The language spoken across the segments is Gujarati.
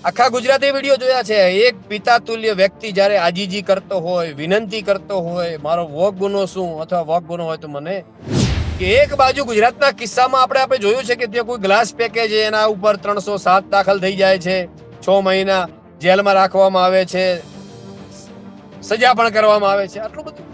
આખા ગુજરાતી વિડીયો જોયા છે. એક પિતા તુલ્ય વ્યક્તિ જ્યારે આજીજી કરતો હોય, વિનંતી કરતો હોય, મારો વોક ગુનો શું અથવા વોક ગુનો હોય તો મને કે એક બાજુ ગુજરાતના કિસ્સામાં આપણે જોયું છે કે ત્યાં કોઈ ગ્લાસ પેકેજ એના ઉપર 307 દાખલ થઈ જાય છે, 6 મહિના જેલમાં રાખવામાં આવે છે, સજા પણ કરવામાં આવે છે, આટલું બધું.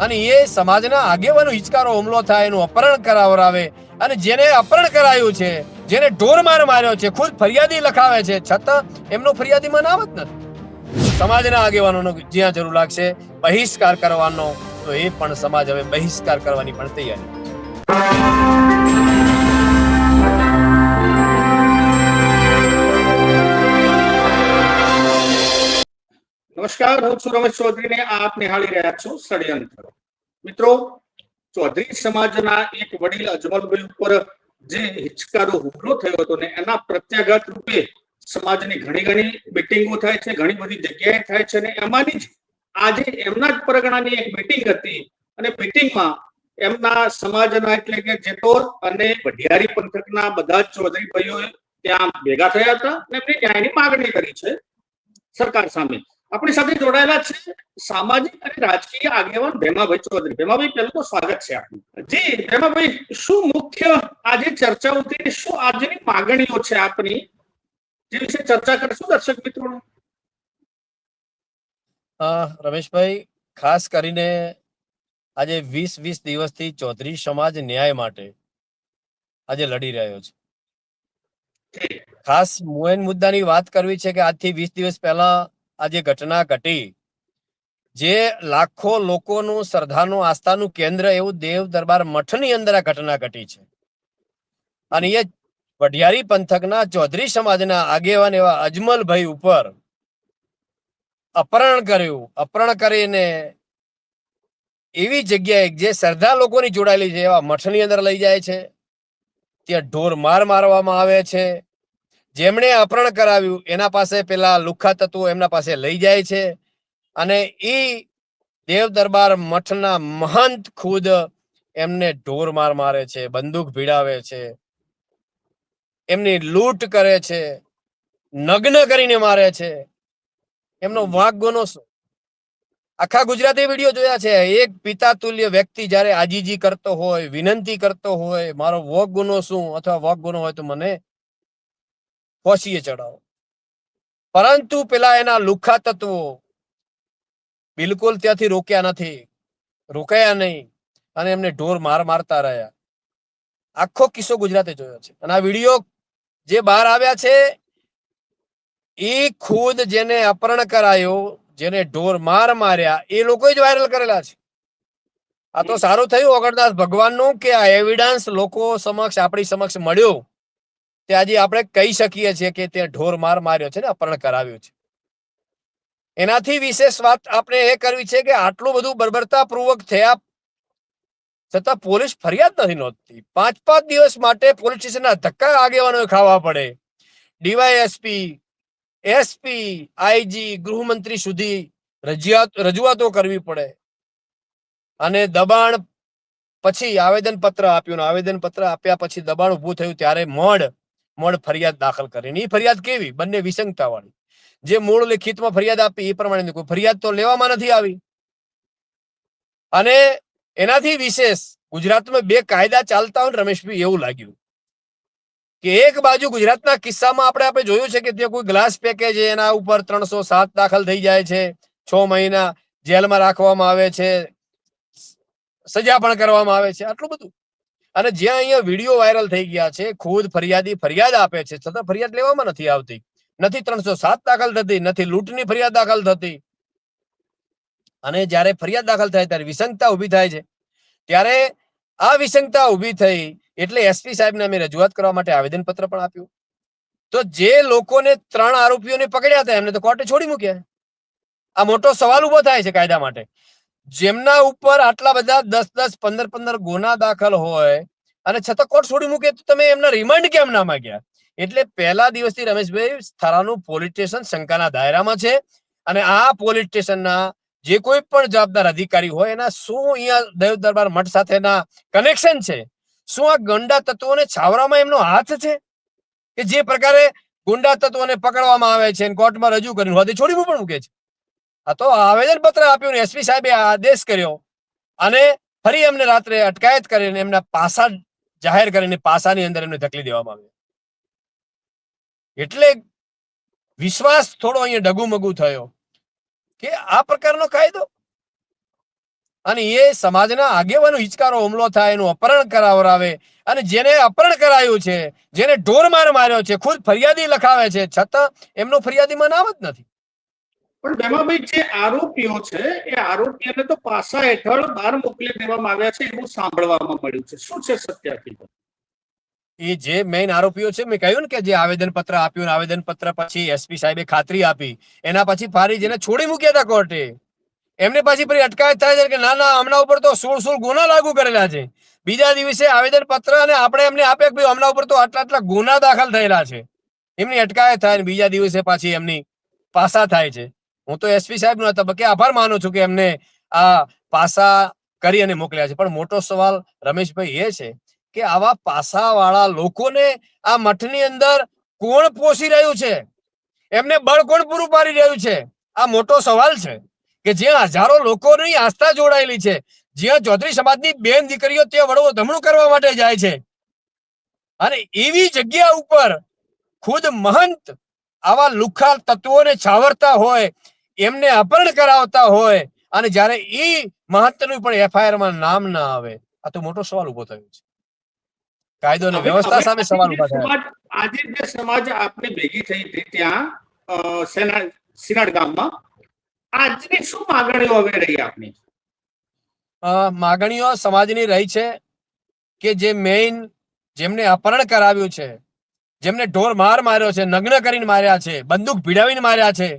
અને એ સમાજના આગેવાનો હિચકારો હુમલો થાય, એનું અપહરણ કરાવરાવે, અને જેને અપહરણ કરાયું છે, જેને ઢોરમાર માર્યો છે, ખુદ ફરિયાદી લખાવે છે, છતાં એમનો ફરિયાદીમાં નામ જ નથી. સમાજના આગેવાનોનો જ્યાં જરૂર લાગશે બહિષ્કાર કરવાનો, તો એ પણ સમાજ હવે બહિષ્કાર કરવાની પણ તૈયારી. નમસ્કાર, હું છું રમેશ ચૌધરી ને આપ નિહાળી રહ્યા છો ષડયંત્ર. મિત્રો, ચૌધરી સમાજના એક વડીલ અજમલભાઈ ઉપર જે હિચકારો હુમલો થયો હતો ને એના પ્રત્યાઘાત રૂપે સમાજની ઘણી મીટિંગો થાય છે, ઘણી બધી જગ્યાએ થાય છે, અને એમાંની જ આજે એમના જ પરગણાની એક મીટિંગ હતી, અને મીટિંગમાં એમના સમાજના એટલે કે જેતોર અને વઢિયારી પંથકના બધા જ ચૌધરી ભાઈઓ ત્યાં ભેગા થયા હતા અને એમની ન્યાયની માગણી કરી છે સરકાર સામે. આપણી સાથે જોડાયેલા છે સામાજિક અને રાજકીય આગેવાન ભેમાભાઈ ચૌધરી. ભેમાભાઈ, પહેલું તો સ્વાગત છે આપનું. જી ભેમાભાઈ, શું મુખ્ય આજે ચર્ચાઓ થઈ, શું આજની માગણીઓ છે આપની, જે વિશે ચર્ચા કરશું દર્શક મિત્રો? રમેશભાઈ, ખાસ કરીને આજે 20 દિવસથી ચૌધરી સમાજ ન્યાય માટે આજે લડી રહ્યો છે. ખાસ મુખ્ય મુદ્દાની વાત કરવી છે કે આજથી 20 દિવસ પહેલા આજે ઘટના ઘટી, જે લાખો લોકોનું શ્રદ્ધાનું આસ્થાનું કેન્દ્ર એવું દેવ દરબાર મઠની અંદર આ ઘટના ઘટી છે. અને એ વઢિયારી પંથકના ચૌધરી સમાજના આગેવાન એવા અજમલભાઈ ઉપર અપહરણ કરીને એવી જગ્યાએ જે શ્રદ્ધા લોકોની જોડાયેલી છે એવા મઠની અંદર લઈ જાય છે, ત્યાં ઢોર મારવામાં આવે છે. જેમણે અપહરણ કરાવ્યું એના પાસે પેલા લુખ્ખા તત્વો એમના પાસે લઈ જાય છે, અને એ દેવ દરબાર મઠના મહંત ખુદ એમને ઢોર મારે છે, બંદૂક ભીડાવે છે, એમની લૂંટ કરે છે, નગ્ન કરીને મારે છે. એમનો વાંક ગુનો શું? આખા ગુજરાતી વિડીયો જોયા છે. એક પિતા તુલ્ય વ્યક્તિ જ્યારે આજીજી કરતો હોય, વિનંતી કરતો હોય, મારો વોક ગુનો શું અથવા વોક ગુનો હોય તો મને ફોસીએ ચડાવો. પરંતુ પેલા એના લુખ્ખા તત્વો બિલકુલ ત્યાંથી રોકાયા નહીં, અને એમને ઢોર મારતા રહ્યા. આખો કિસ્સો ગુજરાતે જોયો છે. અને આ વિડીયો જે બહાર આવ્યા છે એ ખુદ જેને અપહરણ કરાયો, જેને ઢોર માર્યા, એ લોકો જ વાયરલ કરેલા છે. આ તો સારું થયું ઓગણદાસ ભગવાનનું કે આ એવિડન્સ લોકો સમક્ષ આપણી સમક્ષ મળ્યો, તે આજે આપણે કહી શકીએ છીએ કે તે ઢોર માર્યો છે ને અપહરણ કરાવ્યું છે. એનાથી વિશેષ વાત આપણે એ કરવી છે કે આટલું બધું બર્બરતાપૂર્વક થયા છતાં પોલીસ ફરિયાદ નથી નોંધતી. 5 દિવસ માટે પોલીસ સ્ટેશનના ધક્કા આગેવાનોએ ખાવા પડે. ડીવાયએસપી, એસપી, આઈજી, ગૃહમંત્રી સુધી રજૂઆતો કરવી પડે, અને દબાણ પછી આવેદનપત્ર આપ્યું. આવેદનપત્ર આપ્યા પછી દબાણ ઉભું થયું ત્યારે મોડ ફરિયાદ દાખલ કરીને. એ ફરિયાદ કેવી? બંને વિસંગતા વાળી. જે મૂળ લિખિતમાં ફરિયાદ આપી એ પ્રમાણે કોઈ ફરિયાદ તો લેવામાં નથી આવી. અને એનાથી વિશેષ ગુજરાતમાં 2 કાયદા ચાલતા હોય રમેશભાઈ, એવું લાગ્યું કે એક બાજુ ગુજરાતના કિસ્સામાં આપણે જોયું છે કે ત્યાં કોઈ ગ્લાસ પેકેજ એના ઉપર 307 દાખલ થઈ જાય છે, 6 મહિના જેલમાં રાખવામાં આવે છે, સજા પણ કરવામાં આવે છે, આટલું બધું. અને જ્યાં અહીંયા વિડીયો વાયરલ થઈ ગયા છે, ખુદ ફરિયાદી ફરિયાદ આપે છે છતાં ફરિયાદ લેવામાં નથી આવતી. નથી 307 દાખલ થતી, નથી લૂંટની ફરિયાદ દાખલ થતી. અને જ્યારે ફરિયાદ દાખલ થાય ત્યારે વિસંગતા ઉભી થાય છે. ત્યારે આ વિસંગતા ઉભી થઈ એટલે એસપી સાહેબને અમે રજૂઆત કરવા માટે આવેદનપત્ર પણ આપ્યું. તો જે લોકોને 3 આરોપીઓને પકડ્યા હતા એમને તો કોર્ટે છોડી મૂક્યા. આ મોટો સવાલ ઉભો થાય છે કાયદા માટે. જેમના ઉપર આટલા બધા 10, 15 ગુના દાખલ હોય અને છતાં કોર્ટ છોડી મૂકે, તો તમે એમના રિમાન્ડ કેમ ના માંગ્યા? એટલે પહેલા દિવસથી રમેશભાઈ થારાનું પોલીસ સ્ટેશન શંકાના દાયરામાં છે. અને આ પોલીસ સ્ટેશનના જે કોઈ પણ જવાબદાર અધિકારી હોય એના શું અહીંયા દેવ દરબાર મઠ સાથેના કનેક્શન છે? શું આ ગંડા તત્વોને છાવરામાં એમનો હાથ છે? કે જે પ્રકારે ગુંડા તત્વોને પકડવામાં આવે છે અને કોર્ટમાં રજૂ કરીને હોદે છોડી પણ મૂકે છે. આ તો આવેદન પત્ર આપ્યું ને એસપી સાહેબે આદેશ કર્યો અને ફરી એમને રાત્રે અટકાયત કરીને એમના પાસા જાહેર કરીને પાસાની અંદર એમને ધકેલી દેવામાં આવ્યા. એટલે વિશ્વાસ થોડો અહીંયા ડગુમગુ થયો કે આ પ્રકારનો કાયદો, અને એ સમાજના આગેવાનો હિચકારો હુમલો થાય, એનું અપહરણ કરાવરાવે, અને જેને અપહરણ કરાયું છે, જેને ઢોર માર માર્યો છે, ખુદ ફરિયાદી લખાવે છે, છતાં એમનો ફરિયાદીમાં નામ જ નથી. પણ ભેમાભાઈ, જે આરોપીઓ છે એ આરોપીઓને તો પાસા હેઠળ બહાર મોકલી દેવામાં આવ્યા છે એવું સાંભળવામાં મળ્યું છે. શું છે સત્ય હકીકત? એ જે મેઇન આરોપીઓ છે, મેં કહ્યું ને કે જે આવેદન પત્ર આપ્યું, આવેદન પત્ર પછી એસપી સાહેબે ખાતરી આપી, એના પછી ફરી જેને છોડી મૂક્યા હતા કોર્ટે, એમને પાછી ફરી અટકાયત થાય છે કે ના ના હમણાં ઉપર તો 16 ગુના લાગુ કરેલા છે. બીજા દિવસે આવેદન પત્ર અને આપણે એમને આપે કે હમણાં ઉપર તો આટલા ગુના દાખલ થયેલા છે, એમની અટકાયત થાય ને બીજા દિવસે પાછી એમની પાસા થાય છે. હું તો એસપી સાહેબ નો તબક્કે આભાર માનું છું કે એમને આ પાસા કરી અને મોકલ્યા છે. પણ મોટો સવાલ રમેશભાઈ એ છે કે આવા પાસાવાળા લોકોને આ મઠની અંદર કોણ પોષી રહ્યું છે, એમને બળ કોણ પૂરું પાડી રહ્યું છે? આ મોટો સવાલ છે કે જ્યાં હજારો લોકોની આસ્થા જોડાયેલી છે, જ્યાં ચૌધરી સમાજની બેન દીકરીઓ ત્યાં વડવો ધમણું કરવા માટે જાય છે, અને એવી જગ્યા ઉપર ખુદ મહંત આવા લુખ્ખા તત્વોને છાવરતા હોય, એમને અપહરણ કરાવતા હોય, અને જ્યારે એ મહંતનું પણ એફઆઈઆર માં નામ ના આવે, આ તો મોટો સવાલ ઉભો થયો છે. કાયદો અને વ્યવસ્થા સામે સવાલ ઉભા થયા. આજે જે સમાજ આપની ભેગી થઈ હતી ત્યાં સિનાડ ગામમાં, આજની શું માગણીઓ હવે રહી આપની? માગણીઓ સમાજની રહી છે કે જે મેઇન જેમને અપહરણ કરાવ્યું છે, જેમને ઢોર માર માર્યો છે, નગ્ન કરીને માર્યા છે, બંદૂક ભીડાવીને માર્યા છે,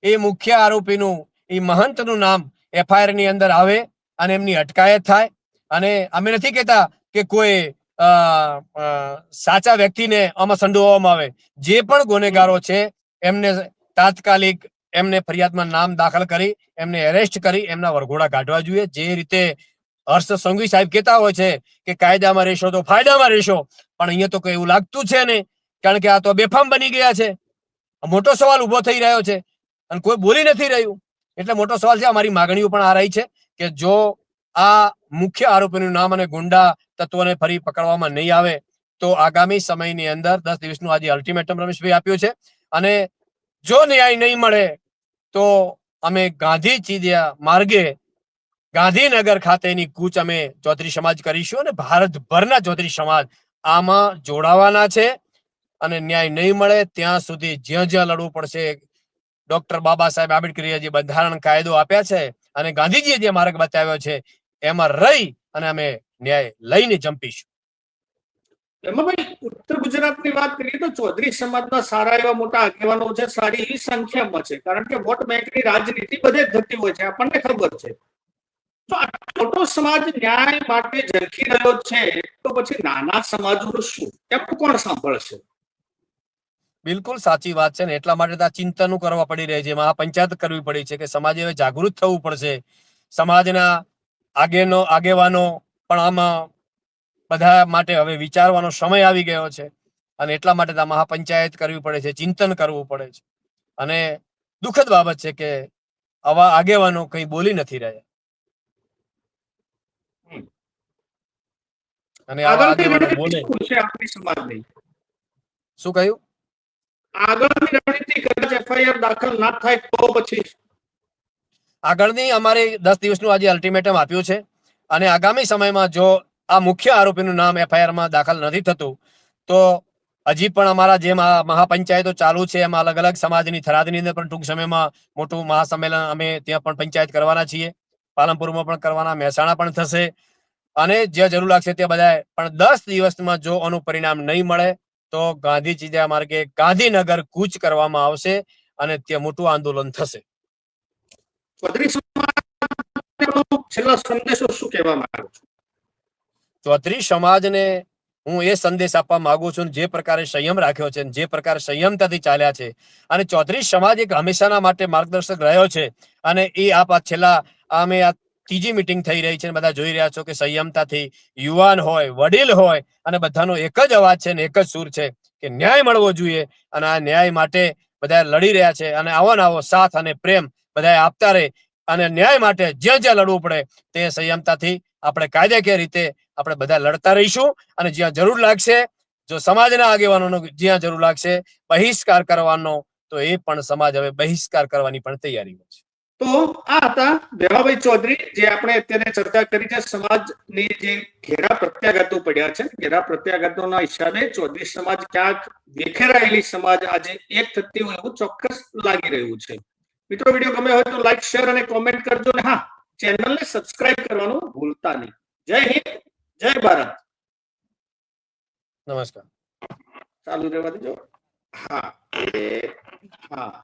એ મુખ્ય આરોપીનું, એ મહંતનું નામ એફઆઈઆર ની અંદર આવે અને એમની અટકાયત થાય. અને અમે નથી કહેતા કે કોઈ સાચા વ્યક્તિને આમાં સંડોવવામાં આવે. જે પણ ગુનેગારો છે એમને તાત્કાલિક એમને ફરિયાદમાં નામ દાખલ કરી એમને એરેસ્ટ કરી એમના વરઘોડા કાઢવા જોઈએ. જે રીતે હર્ષ સંઘવી સાહેબ કહેતા હોય છે કે કાયદામાં રહેશો તો ફાયદામાં રહેશો, પણ અહીંયા તો કઈ એવું લાગતું છે નહીં, કારણ કે આ તો બેફામ બની ગયા છે. મોટો સવાલ ઉભો થઈ રહ્યો છે અને કોઈ બોલી નથી રહ્યું. એટલે મોટો સવાલ છે. અમારી માગણીઓ પણ આ રહી છે કે જો આ મુખ્ય આરોપીનું નામ અને ગુંડા તત્વોને ફરી પકડવામાં નહીં આવે તો આગામી સમયની અંદર 10 દિવસનું આજે અલ્ટિમેટમ રમેશભાઈ આપ્યું છે, અને જો ન્યાય નહીં મળે તો અમે ગાંધી ચીડિયા માર્ગે ગાંધીનગર ખાતેની કૂચ અમે ચૌધરી સમાજ કરીશું, અને ભારતભરના ચૌધરી સમાજ આમાં જોડાવાના છે. અને ન્યાય નહીં મળે ત્યાં સુધી જ્યાં જ્યાં લડવું પડશે, ડોક્ટર બાબા સાહેબ આંબેડકરે જે બંધારણ કાયદો આપ્યા છે અને ગાંધીજીએ જે માર્ગ બતાવ્યો છે એમાં રહી અને અમે ન્યાય લઈને જંપીશું. એમાં ભાઈ, ઉત્તર ગુજરાતની વાત કરીએ તો ચૌધરી સમાજના સારા એવા મોટા આગેવાનો છે, સારી એવી સંખ્યામાં છે, કારણ કે વોટ બેંકની રાજનીતિ બધે થતી હોય છે, આપણને ખબર છે. તો મોટો સમાજ ન્યાય માટે ઝંખી રહ્યો છે, તો પછી નાના સમાજોનું શું? એમનું કોણ સાંભળશે? બિલકુલ સાચી વાત છે ને, એટલા માટે આ ચિંતન કરવા પડી રહી છે, મહાપંચાયત કરવી પડી છે કે સમાજે હવે જાગૃત થવું પડશે. સમાજના આગેવાનો પણ આમાં બધા માટે હવે વિચારવાનો સમય આવી ગયો છે, અને એટલા માટે આ મહાપંચાયત કરવી પડે છે, ચિંતન કરવું પડે છે. અને દુઃખદ બાબત છે કે આવા આગેવાનો કઈ બોલી નથી રહ્યા. અને આવા આગેવાનો બોલે. શું કહ્યું? આગળની રણનીતિ કદાચ એફઆઈઆર દાખલ ના થાય તો પછી આગળની અમારે 10 દિવસનું આજે અલ્ટિમેટમ આપ્યું છે, અને આગામી સમયમાં જો આ મુખ્ય આરોપીનું નામ એફઆઈઆર માં દાખલ નથી થતું તો હજી પણ અમારા જે મહાપંચાયતો ચાલુ છે એમાં અલગ અલગ સમાજની થરાદની અંદર પણ ટૂંક સમયમાં મોટું મહાસંમેલન અમે ત્યાં પણ પંચાયત કરવાના છીએ, પાલનપુરમાં પણ કરવાના, મહેસાણા પણ થશે, અને જ્યાં જરૂર લાગશે ત્યાં બધા. પણ 10 દિવસમાં જો આનું પરિણામ નહીં મળે તો ગાંધી ચીડિયા માર્ગે ગાંધીનગર કૂચ કરવામાં આવશે અને ત્યાં મોટું આંદોલન થશે. ચૌધરી સમાજને હું એ સંદેશ આપવા માંગુ છું, જે પ્રકારે સંયમ રાખ્યો છે, જે પ્રકારે સંયમતાથી ચાલ્યા છે, અને ચૌધરી સમાજ એક હંમેશાના માટે માર્ગદર્શક રહ્યો છે. અને એ છેલ્લા અમે આ ત્રીજી મીટિંગ થઈ રહી છે, બધા જોઈ રહ્યા છો કે સંયમતાથી યુવાન હોય, વડીલ હોય, અને બધાનો એક જ અવાજ છે ને એક જ સૂર છે કે ન્યાય મળવો જોઈએ અને આ ન્યાય માટે બધા લડી રહ્યા છે અને આવો ને આવો સાથ અને પ્રેમ બધા આપતા રહે અને ન્યાય માટે જ્યાં જ્યાં લડવું પડે તે સંયમતાથી આપણે કાયદાકીય રીતે આપણે બધા લડતા રહીશું અને જ્યાં જરૂર લાગશે જો સમાજના આગેવાનોનો જ્યાં જરૂર લાગશે બહિષ્કાર કરવાનો તો એ પણ સમાજ હવે બહિષ્કાર કરવાની પણ તૈયારીમાં છે. તો આ હતા દેવાભાઈ ચૌધરી, જે આપણે અત્યારે ચર્ચા કરી છે સમાજની જે ઘેરા પ્રત્યાઘાતો પડ્યા છે, ઘેરા પ્રત્યાઘાતોના હિસાબે ચૌધરી સમાજ ક્યાંક વિખેરાયેલી સમાજ આજે એક થતી હોય એવું ચોક્કસ લાગી રહ્યું છે. મિત્રો, વિડીયો ગમે હોય તો લાઈક, શેર અને કોમેન્ટ કરજો ને હા, ચેનલને સબસ્ક્રાઇબ કરવાનું ભૂલતા નહીં. જય હિન્દ, જય ભારત. નમસ્કાર. ચાલુ રહેવા દેજો. હા, હા.